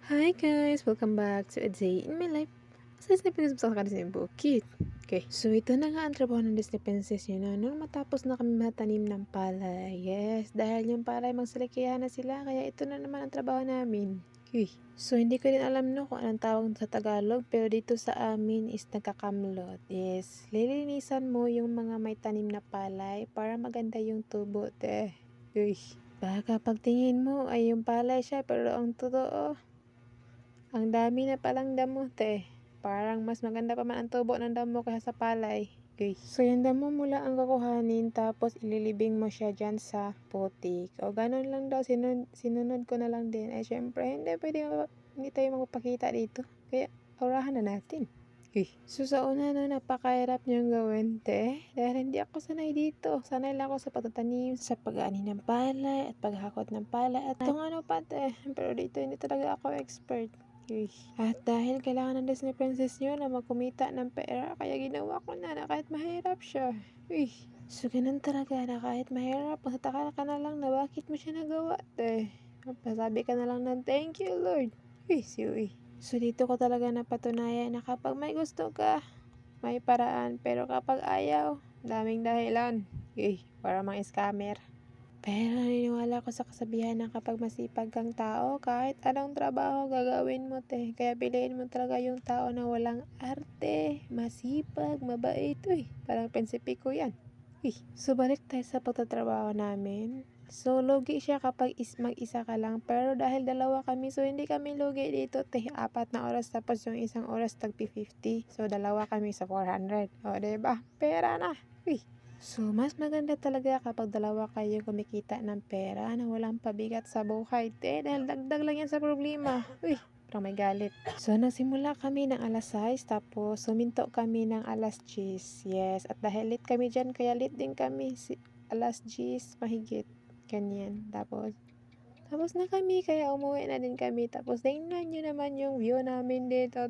Hi guys! Welcome back to a day in my life. Sa Disney Princess sa Disney Bukid. Okay, so ito na nga ang trabaho ng Disney Princess yun. Nung matapos na kami matanim ng palay. Yes, dahil yung palay magsalikihan na sila, kaya ito na naman ang trabaho namin. Okay. So hindi ko din alam no kung anong tawag sa Tagalog, pero dito sa amin is nagkakamlot. Yes, lilinisan mo yung mga may tanim na palay para maganda yung tubo. Uy. Baka pagtingin mo ay yung palay siya, pero ang totoo, ang dami na palang damo, Parang mas maganda pa man ang tubo ng damo kaysa sa palay. Okay. So, yung damo mo lang ang kukuhanin, tapos ililibing mo siya dyan sa putik. O, ganun lang daw. Sinunod ko na lang din. Syempre, hindi tayo magpapakita dito. Kaya, orahan na natin. Okay. So, sa una napakahirap niyang gawin, Dahil hindi ako sanay dito. Sanay lang ako sa pagtatanim, sa pag-aani ng palay, at paghakot ng palay, at itong ano pa, Pero dito, hindi talaga ako expert. Uy. At dahil kailangan ng Disney Princess nyo na magkumita ng pera, kaya ginawa ko na kahit mahirap siya. Uy. So, ganun talaga na kahit mahirap, masataka ka na lang na bakit mo siya nagawa, Pasabi ka na lang ng thank you, Lord. Uy. So, dito ko talaga napatunayan na kapag may gusto ka, may paraan. Pero kapag ayaw, daming dahilan. Para mga scammer. Pero naniniwala ko sa kasabihan na kapag masipag kang tao, kahit anong trabaho gagawin mo, Kaya piliin mo talaga yung tao na walang arte, masipag, mabait, Parang prinsipe ko yan. So, balik tayo sa pagtatrabaho namin. So, lugi siya kapag mag-isa ka lang. Pero dahil dalawa kami, so hindi kami lugi dito, 4 na oras tapos yung isang oras tagpi 50. So, dalawa kami sa 400. O, diba? Pera na. So, mas maganda talaga kapag dalawa kayo kumikita ng pera na walang pabigat sa buhay, Dahil dagdag lang yan sa problema. Parang may galit. So, nagsimula kami ng alas 6, tapos suminto kami ng alas 10. Yes, at dahil late kami dyan, kaya late din kami. Alas 10, mahigit. Ganyan. Tapos na kami, kaya umuwi na din kami. Tapos, tingnan nyo naman yung view namin dito,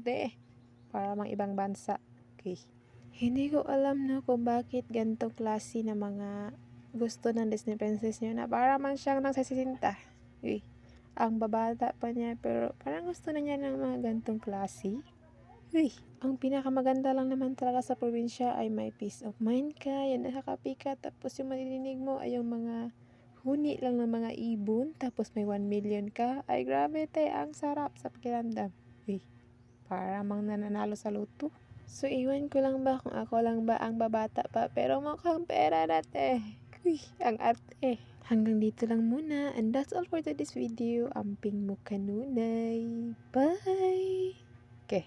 Para mang ibang bansa. Okay. Hindi ko alam no kung bakit ganitong klase na mga gusto ng Disney Princess nyo na para man siyang nagsasinta. Ang babata pa niya pero parang gusto na niya ng mga ganitong klase. Ang pinakamaganda lang naman talaga sa probinsya ay may peace of mind ka, yan nakakapika, tapos yung maririnig mo ay yung mga huni lang ng mga ibon, tapos may 1 million ka. Ay grabe, ang sarap sa pakiramdam. Para mang nananalo sa loto. So, iwan ko lang ba kung ako lang ba ang babata pa, pero mukhang pera na, ang arte. Hanggang dito lang muna, and that's all for today's video. Amping mo kanunay. Bye! Okay.